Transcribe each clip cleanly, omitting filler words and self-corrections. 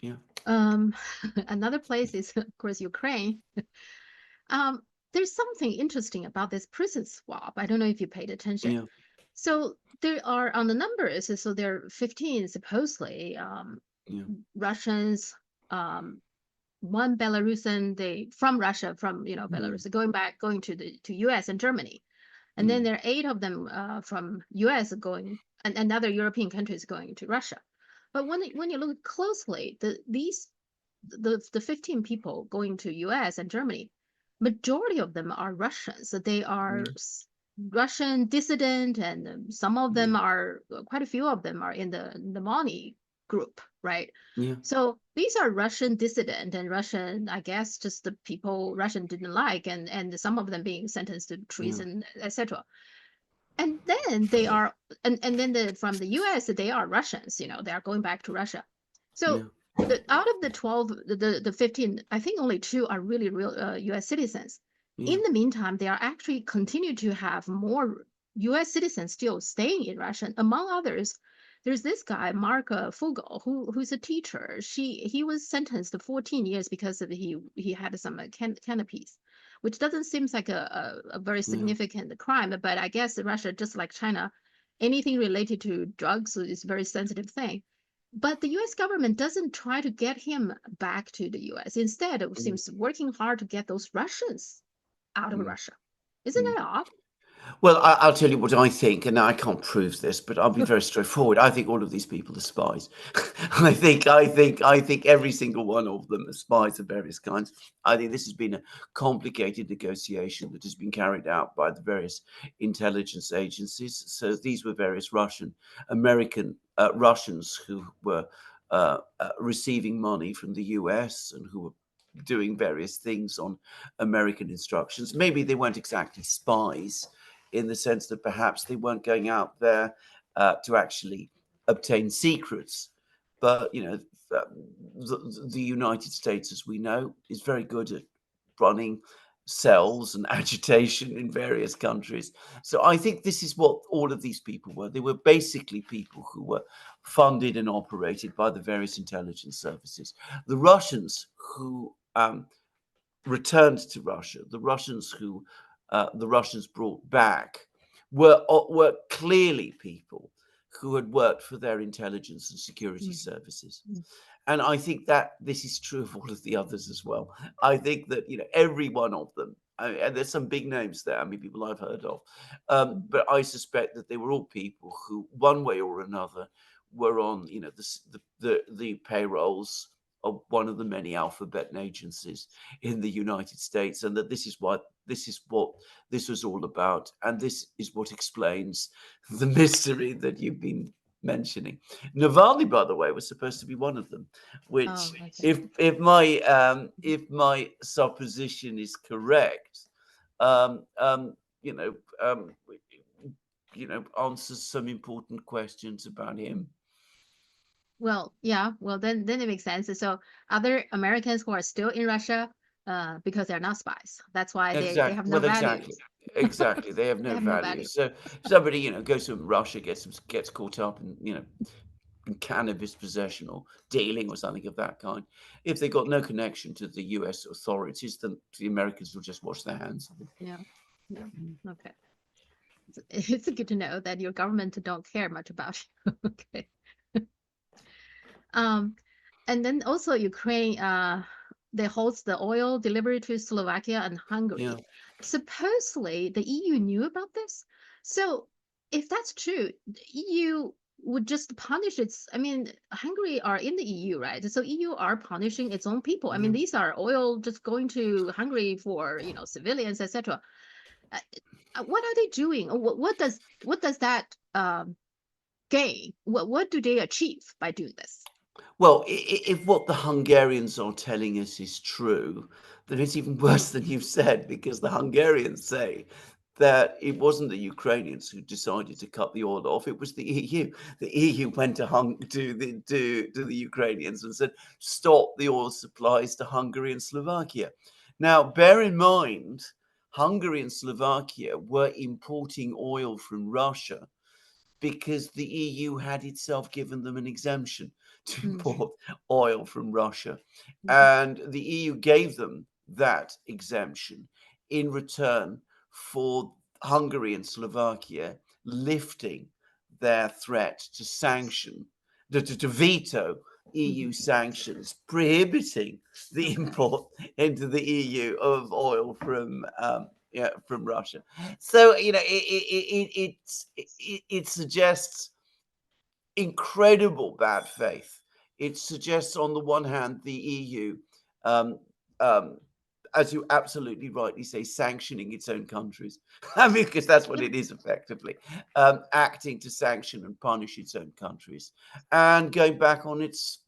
Yeah. Um, another place is, of course, Ukraine. Um, there's something interesting about this prison swap. I don't know if you paid attention. Yeah. So there are on the numbers, so there are 15 supposedly Yeah. Russians, um, one Belarusian, they from Russia, from Mm, Belarus, going to the to US and Germany. And then mm, there are eight of them from US going and other European countries going to Russia. But when you look closely, the 15 people going to US and Germany, majority of them are Russians. So they are mm, Russian dissident, and some of yeah. them are quite a few of them are in the Moni group, right? Yeah. So these are Russian dissident and Russian, I guess, just the people Russian didn't like, and some of them being sentenced to Yeah. treason, etc. And then they are, and then from the US, they are Russians, they are going back to Russia. Yeah. So out of the 12, the 15, I think only two are really real US citizens. Yeah. In the meantime, they are actually continue to have more US citizens still staying in Russia. Among others, there's this guy, Mark Fogel, who's a teacher. He was sentenced to 14 years because of he had some canopies, which doesn't seem like a very Yeah. significant crime. But I guess Russia, just like China, anything related to drugs is a very sensitive thing. But the US government doesn't try to get him back to the US. Instead, it Mm, seems working hard to get those Russians out of mm, Russia. Isn't mm. that odd? Well, I'll tell you what I think, and I can't prove this, but I'll be very straightforward. I think all of these people are spies. I think every single one of them are spies of various kinds. I think this has been a complicated negotiation that has been carried out by the various intelligence agencies. So these were various American Russians who were receiving money from the US and who were doing various things on American instructions. Maybe they weren't exactly spies in the sense that perhaps they weren't going out there to actually obtain secrets. But, the United States, as we know, is very good at running cells and agitation in various countries. So I think this is what all of these people were. They were basically people who were funded and operated by the various intelligence services. The Russians who returned to Russia, the Russians brought back, were clearly people who had worked for their intelligence and security Mm, services. mm, And I think that this is true of all of the others as well. I think that every one of them, and there's some big names there. I mean, people I've heard of, mm, but I suspect that they were all people who, one way or another, were on the payrolls of one of the many alphabet agencies in the United States, and that this is what this was all about, and this is what explains the mystery that you've been mentioning. Navalny, by the way, was supposed to be one of them, which, oh, okay. if my supposition is correct, um, um, you know, um, answers some important questions about him. Well, yeah, well then it makes sense. So other Americans who are still in Russia, because they're not spies. That's why they Exactly. have no Well, exactly. values. Exactly. They have They no have no value. value. So if somebody, goes to Russia, gets caught up in cannabis possession or dealing or something of that kind. If they got no connection to the US authorities, then the Americans will just wash their hands of it. Yeah. Yeah. Okay. It's good to know that your government don't care much about you. Okay. Um, and then also Ukraine, they host the oil delivery to Slovakia and Yeah. Hungary. Supposedly, the EU knew about this. So if that's true, the EU would just punish its. I mean, Hungary are in the EU, right? So EU are punishing its own people. I mean, Yeah. these are oil just going to Hungary for civilians, etc. Uh, what are they doing? What does that gain? What do they achieve by doing this? Well, if what the Hungarians are telling us is true, then it's even worse than you've said, because the Hungarians say that it wasn't the Ukrainians who decided to cut the oil off; it was the EU. The EU went to the Ukrainians and said, "Stop the oil supplies to Hungary and Slovakia." Now, bear in mind, Hungary and Slovakia were importing oil from Russia because the EU had itself given them an exemption. to Mm, import oil from Russia. mhm. And the EU gave them that exemption in return for Hungary and Slovakia lifting their threat to sanction, to veto EU Mhm. sanctions prohibiting the Okay. import into the EU of oil from Russia. So it suggests incredible bad faith. It suggests, on the one hand, the EU, um, um, as you absolutely rightly say, sanctioning its own countries. I mean, because that's what Yeah. it is effectively, acting to sanction and punish its own countries, and going back on its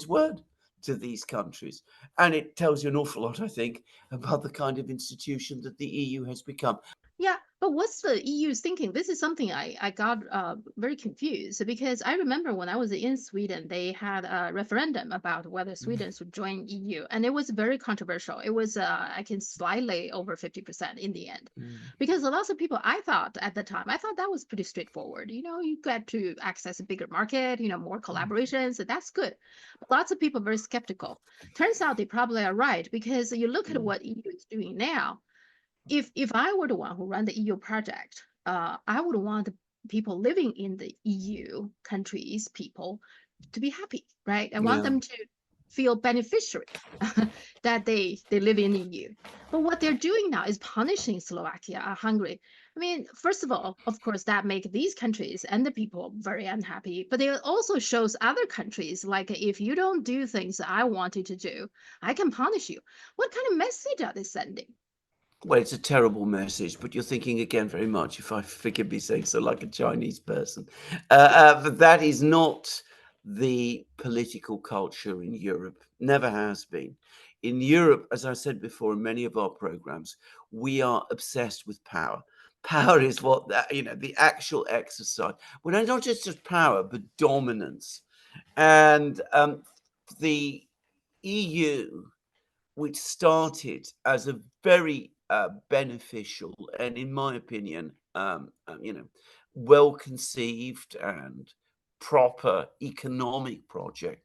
word to these countries. And it tells you an awful lot, I think, about the kind of institution that the EU has become. Yeah, but what's the EU's thinking? This is something I got very confused because I remember when I was in Sweden, they had a referendum about whether Sweden should join EU, and it was very controversial. It was I can slightly over 50% in the end, Mm, because lots of people I thought at the time I thought that was pretty straightforward. You get to access a bigger market, more mm, collaborations, so that's good. But lots of people very skeptical. Turns out they probably are right because you look at mm. what EU is doing now. If I were the one who run the EU project, I would want the people living in the EU countries, people, to be happy, right? I want Yeah. them to feel beneficiary that they live in EU. But what they're doing now is punishing Slovakia or Hungary. I mean, first of all, of course, that make these countries and the people very unhappy. But it also shows other countries like if you don't do things I want you to do, I can punish you. What kind of message are they sending? Well, it's a terrible message, but you're thinking again very much, if I forgive me saying so, like a Chinese person. But that is not the political culture in Europe. Never has been. In Europe, as I said before, in many of our programs, we are obsessed with power. Power is what the actual exercise. Well, not just power, but dominance. And the EU, which started as a very beneficial and, in my opinion, well conceived and proper economic project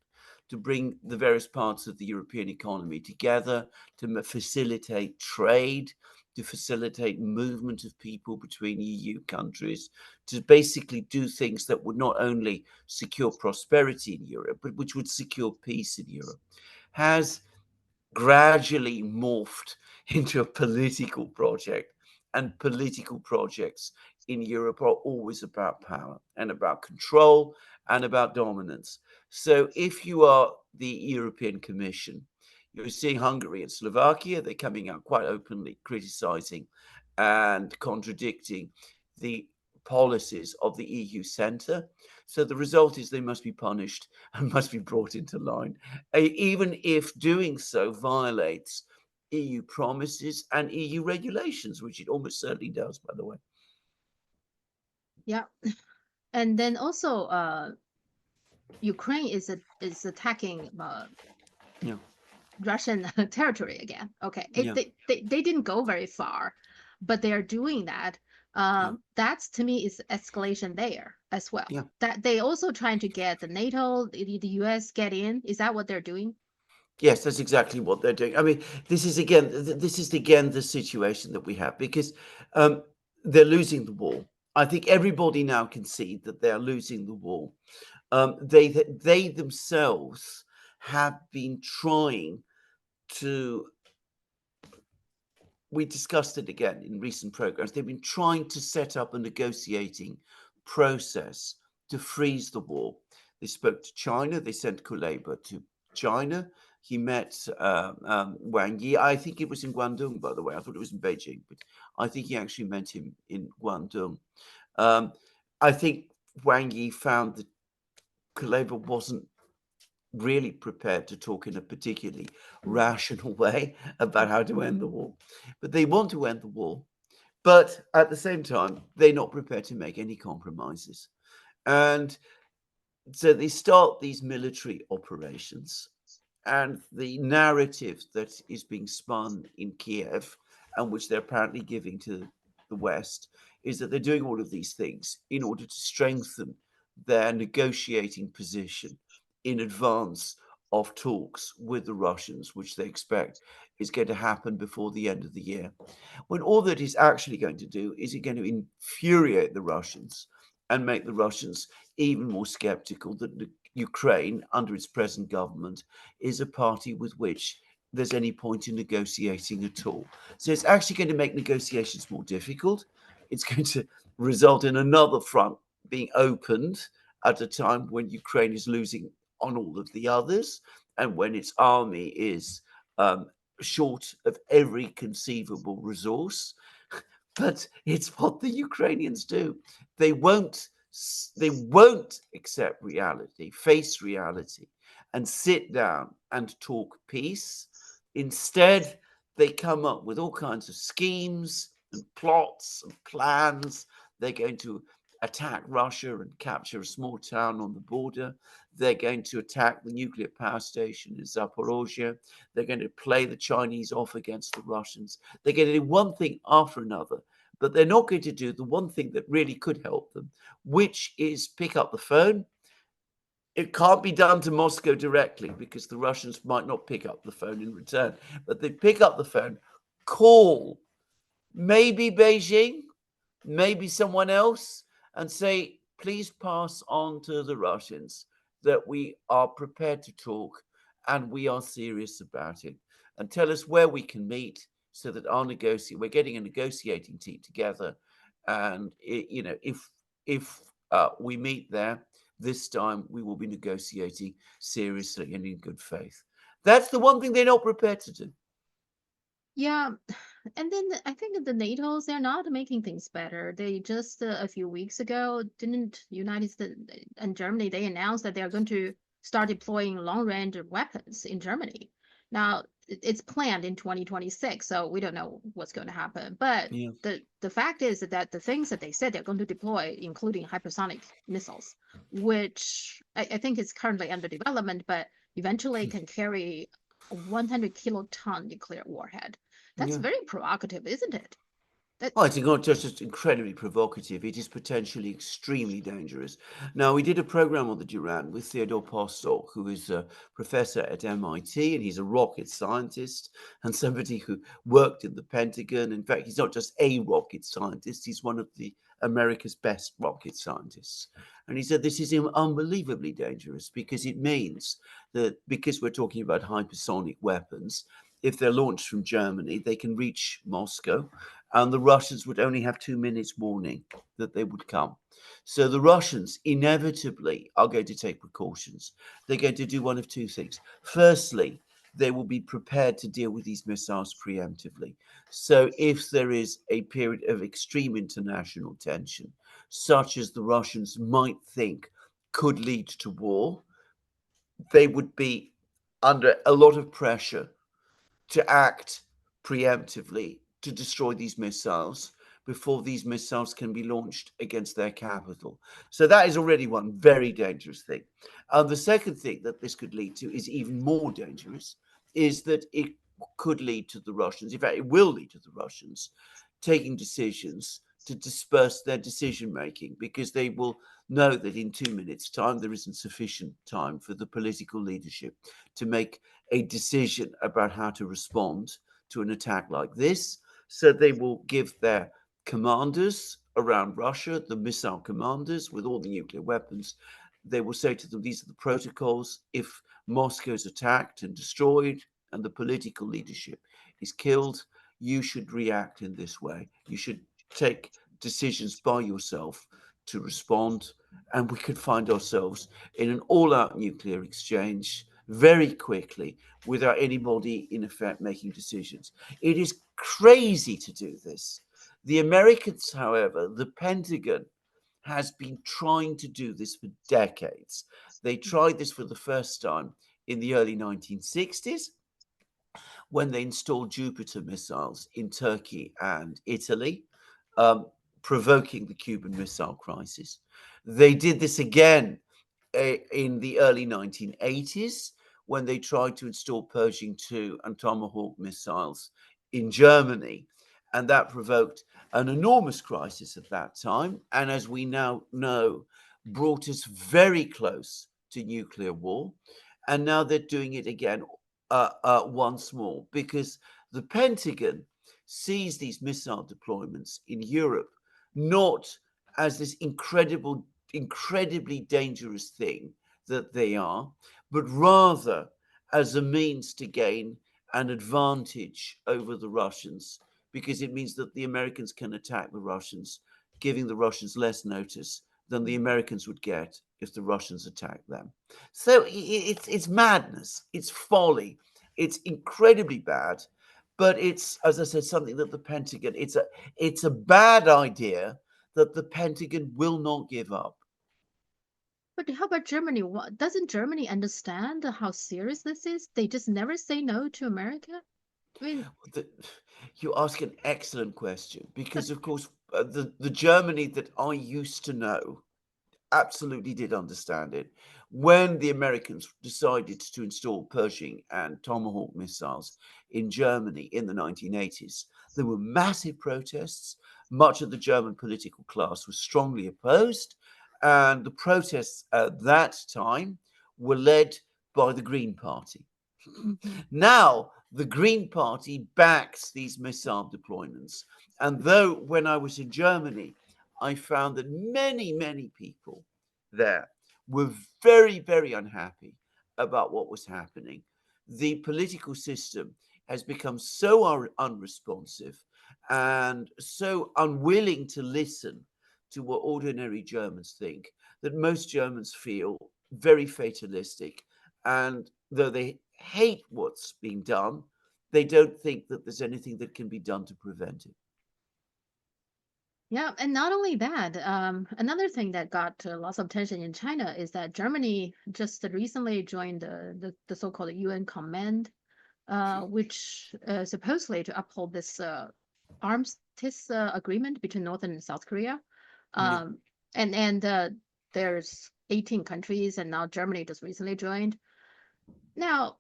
to bring the various parts of the European economy together, to facilitate trade, to facilitate movement of people between EU countries, to basically do things that would not only secure prosperity in Europe, but which would secure peace in Europe, has gradually morphed into a political project. And political projects in Europe are always about power and about control and about dominance. So if you are the European Commission, you're seeing Hungary and Slovakia, they're coming out quite openly criticizing and contradicting the policies of the EU centre. So the result is they must be punished and must be brought into line, even if doing so violates EU promises and EU regulations, which it almost certainly does, by the way. Yeah. And then also, Ukraine is attacking Yeah, Russian territory again. Okay, yeah, they didn't go very far, but they are doing that. yeah, That's to me is escalation there as well. yeah. That they also trying to get the NATO, the US get in. Is that what they're doing? Yes, that's exactly what they're doing. I mean, this is again the situation that we have because um, they're losing the war. I think everybody now can see that they're losing the war. They themselves have been trying to, we discussed it again in recent programs. They've been trying to set up a negotiating process to freeze the war. They spoke to China. They sent Kuleba to China. He met Wang Yi. I think it was in Guangdong, by the way. I thought it was in Beijing, but I think he actually met him in Guangdong. Um, I think Wang Yi found that Kuleba wasn't really prepared to talk in a particularly Mm, rational way about mm, how to end the war. But they want to end the war. But at the same time, they're not prepared to make any compromises. And so they start these military operations. And the narrative that is being spun in Kiev, and which they're apparently giving to the West, is that they're doing all of these things in order to strengthen their negotiating position in advance of talks with the Russians, which they expect is going to happen before the end of the year. When all that is actually going to do is it going to infuriate the Russians and make the Russians even more skeptical that Ukraine, under its present government, is a party with which there's any point in negotiating at all. So it's actually going to make negotiations more difficult. It's going to result in another front being opened at a time when Ukraine is losing on all of the others and when its army is um, short of every conceivable resource. But it's what the Ukrainians do. They won't they won't accept reality, face reality, and sit down and talk peace. Instead, they come up with all kinds of schemes and plots and plans. They're going to attack Russia and capture a small town on the border. They're going to attack the nuclear power station in Zaporozhye. They're going to play the Chinese off against the Russians. They're going to do one thing after another, but they're not going to do the one thing that really could help them, which is pick up the phone. It can't be done to Moscow directly because the Russians might not pick up the phone in return, but they pick up the phone, call maybe Beijing, maybe someone else, and say, please pass on to the Russians that we are prepared to talk and we are serious about it, and tell us where we can meet so that we're getting a negotiating team together, and if we meet there this time, we will be negotiating seriously and in good faith. That's the one thing they're not prepared to do. Yeah, and then I think the NATO's they're not making things better. They just a few weeks ago didn't United States and Germany they announced that they are going to start deploying long-range weapons in Germany. Now it's planned in 2026, so we don't know what's going to happen. But Yeah, the fact is that the things that they said they're going to deploy, including hypersonic missiles, which I think is currently under development, but eventually can carry a 100 kiloton nuclear warhead. That's yeah. very provocative, isn't it? That Well, it's not just incredibly provocative, it is potentially extremely dangerous. Now, we did a program on the Durand with Theodore Postol, who is a professor at MIT, and he's a rocket scientist and somebody who worked in the Pentagon. In fact, he's not just a rocket scientist, he's one of the America's best rocket scientists. And he said this is unbelievably dangerous because it means that because we're talking about hypersonic weapons, if they're launched from Germany, they can reach Moscow, and the Russians would only have 2 minutes warning that they would come. So the Russians inevitably are going to take precautions. They're going to do one of two things. Firstly, they will be prepared to deal with these missiles preemptively. So if there is a period of extreme international tension, such as the Russians might think could lead to war, they would be under a lot of pressure to act preemptively to destroy these missiles before these missiles can be launched against their capital. So that is already one very dangerous thing. And the second thing that this could lead to is even more dangerous, is that it could lead to the Russians, in fact, it will lead to the Russians taking decisions to disperse their decision making because they will know that in 2 minutes' time there isn't sufficient time for the political leadership to make a decision about how to respond to an attack like this. So they will give their commanders around Russia, the missile commanders with all the nuclear weapons, they will say to them, these are the protocols. If Moscow is attacked and destroyed and the political leadership is killed, you should react in this way. You should take decisions by yourself to respond. And we could find ourselves in an all out nuclear exchange very quickly without anybody, in effect, making decisions. It is crazy to do this. The Americans, however, the Pentagon has been trying to do this for decades. They tried this for the first time in the early 1960s when they installed Jupiter missiles in Turkey and Italy, um, provoking the Cuban Missile Crisis. They did this again in the early 1980s when they tried to install Pershing II and Tomahawk missiles in Germany. And that provoked an enormous crisis at that time. And as we now know, brought us very close to nuclear war, and now they're doing it again once more because the Pentagon sees these missile deployments in Europe not as this incredibly dangerous thing that they are, but rather as a means to gain an advantage over the Russians because it means that the Americans can attack the Russians, giving the Russians less notice than the Americans would get if the Russians attacked them. So it's madness, it's folly, it's incredibly bad, but it's, as I said, something that the Pentagon, it's a bad idea that the Pentagon will not give up. But how about Germany? Doesn't Germany understand how serious this is? They just never say no to America. I mean, The, you ask an excellent question because, of course, the Germany that I used to know absolutely did understand it. When the Americans decided to install Pershing and Tomahawk missiles in Germany in the 1980s, there were massive protests. Much of the German political class was strongly opposed, and the protests at that time were led by the Green Party. mhm. Now, the Green Party backs these missile deployments. And though when I was in Germany, I found that many people there were very unhappy about what was happening. The political system has become so unresponsive and so unwilling to listen to what ordinary Germans think that most Germans feel very fatalistic. And though they hate what's being done, they don't think that there's anything that can be done to prevent it. Yeah, and not only that, another thing that got lots of attention in China is that Germany just recently joined the so-called UN Command, which supposedly to uphold this armistice agreement between North and South Korea. Yeah. Um, and there's 18 countries, and now Germany just recently joined. Now,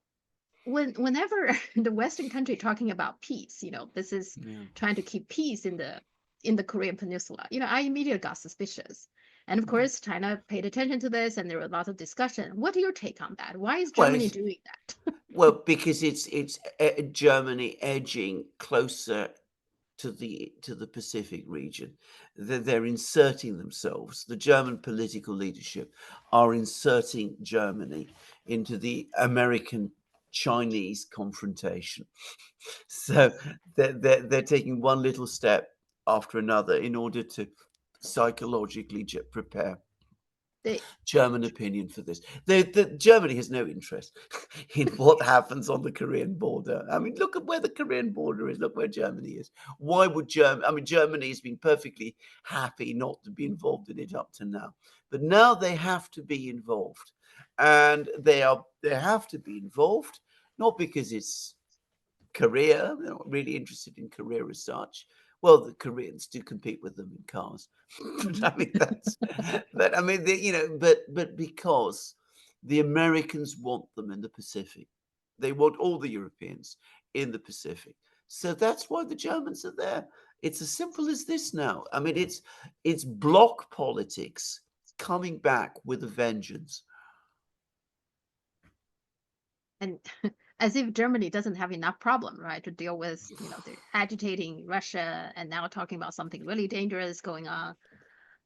whenever the Western country talking about peace, this is Yeah. trying to keep peace in the Korean Peninsula. I immediately got suspicious. And of course, China paid attention to this, and there were lots of discussion. What are your take on that? Why is Well, Germany doing that? because it's Germany edging closer to the Pacific region. They're inserting themselves. The German political leadership are inserting Germany into the American Chinese confrontation. So they're taking one little step after another in order to psychologically prepare They, German opinion for this. Germany has no interest in what happens on the Korean border. I mean, look at where the Korean border is. Look where Germany is. Why would Germany? I mean, Germany has been perfectly happy not to be involved in it up to now, but now they have to be involved, and they have to be involved not because it's Korea. They're not really interested in Korea as such. Well, the Koreans do compete with them in cars. Mhm. I mean, but I mean, but because the Americans want them in the Pacific, they want all the Europeans in the Pacific. So that's why the Germans are there. It's as simple as this now. I mean, it's block politics coming back with a vengeance. and as if Germany doesn't have enough problem, right, to deal with, they're agitating Russia and now talking about something really dangerous going on.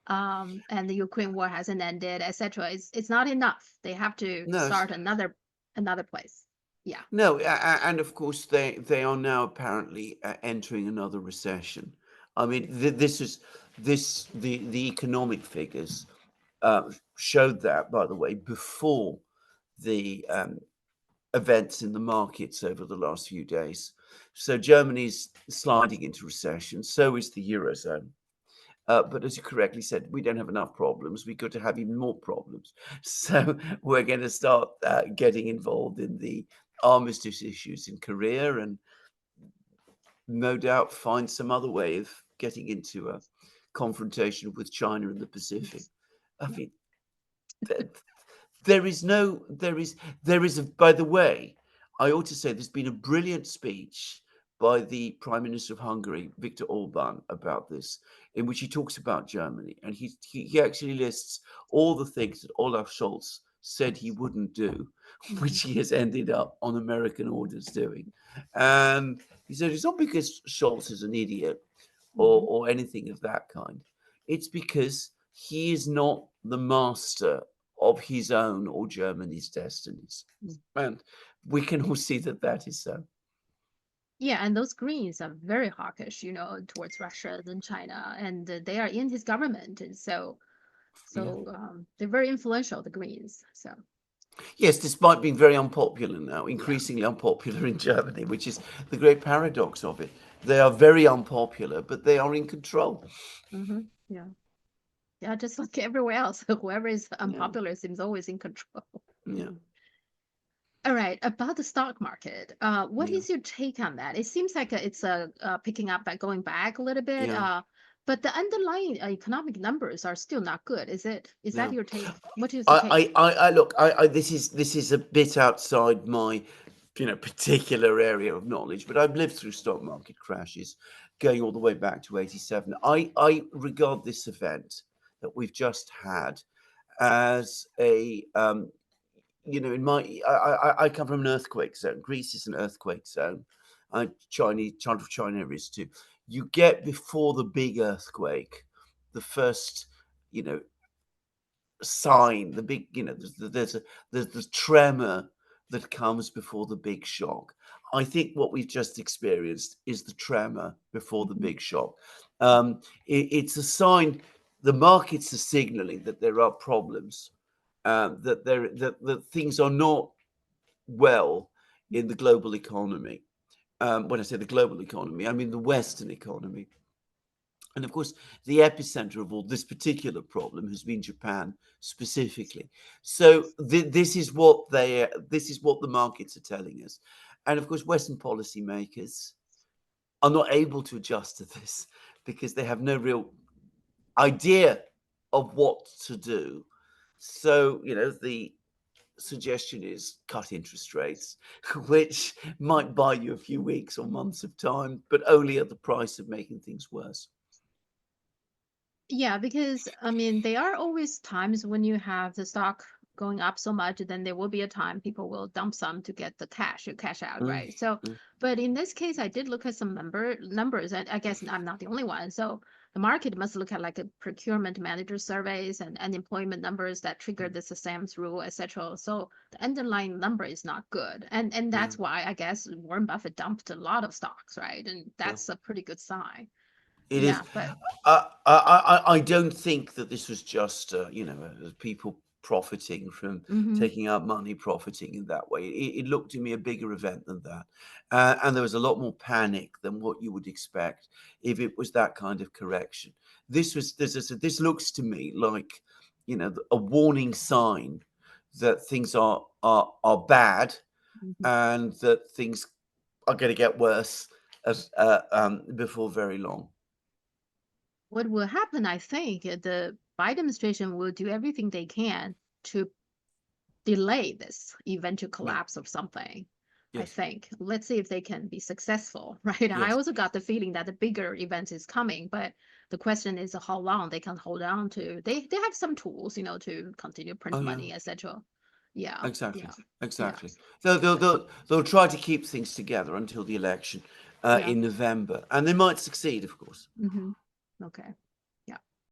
And the Ukraine war hasn't ended, etc. It's not enough. They have to No, start another place. Yeah. no, and of course they are now apparently entering another recession. I mean, this is the economic figures showed that, by the way, before the events in the markets over the last few days. So Germany's sliding into recession. So is the eurozone. But as you correctly said, we don't have enough problems. We got to have even more problems. So we're going to start getting involved in the armistice issues in Korea and no doubt find some other way of getting into a confrontation with China in the Pacific. I mean, th- there is no, there is, by the way, I ought to say there's been a brilliant speech by the Prime Minister of Hungary, Viktor Orban, about this, in which he talks about Germany. And he actually lists all the things that Olaf Scholz said he wouldn't do, Mhm. which he has ended up on American orders doing. And he said it's not because Scholz is an idiot Mhm. or anything of that kind. It's because he is not the master of his own or Germany's destinies. Mm. And we can all see that that is so. Yeah, and those Greens are very hawkish, towards Russia and China, and they are in his government, and so Yeah. they're very influential, the Greens. So Yes, despite being very unpopular now, yeah. increasingly unpopular in Germany, which is the great paradox of it. They are very unpopular, but they are in control. Hmm. Yeah. Yeah, just like everywhere else, whoever is Yeah, unpopular seems always in control. yeah, All right, about the stock market, what yeah, is your take on that? It seems like it's picking up, going back a little bit, yeah, but the underlying economic numbers are still not good. Is that yeah. your take? What is your take? I look. This is a bit outside my, particular area of knowledge. But I've lived through stock market crashes, going all the way back to '87. I regard this event that we've just had as a in I come from an earthquake zone. Greece is an earthquake zone. China is too. You get before the big earthquake, the first, you know, sign, the big, there's the tremor that comes before the big shock. I think what we've just experienced is the tremor before the Mhm. big shock. It's a sign. The markets are signaling that there are problems, that things are not well in the global economy. When I say the global economy, I mean the Western economy. And of course, the epicenter of all this particular problem has been Japan specifically. So this is what the markets are telling us. And of course, Western policymakers are not able to adjust to this because they have no real idea of what to do. So, the suggestion is cut interest rates, which might buy you a few weeks or months of time, but only at the price of making things worse. Yeah, because I mean, there are always times when you have the stock going up so much, then there will be a time people will dump some to get the cash, you cash out, Mm, right? So, mm, but in this case, I did look at some numbers, and I guess I'm not the only one. So the market must look at like a procurement manager surveys and unemployment numbers that trigger mm. the Sam's rule, etc. So the underlying number is not good, and Yeah, that's why I guess Warren Buffett dumped a lot of stocks, right? And yeah. that's a pretty good sign. It is. Yeah, but. I don't think that this was just, people profiting from Mhm. taking out money, profiting in that way. It looked to me a bigger event than that, and there was a lot more panic than what you would expect if it was that kind of correction. This looks to me like, a warning sign that things are bad Mhm. and that things are going to get worse before very long. What will happen, I think, the Biden administration will do everything they can to delay this eventual Yeah. collapse of something. I Yes. think. Let's see if they can be successful, right? I Yes. also got the feeling that the bigger event is coming, but the question is how long they can hold on to. They have some tools, to continue Oh print yeah. money, etc. Yeah, Exactly. yeah, yeah. Exactly. They'll try to keep things together until the election Yeah. in November, and they might succeed, of course. Hmm. Okay.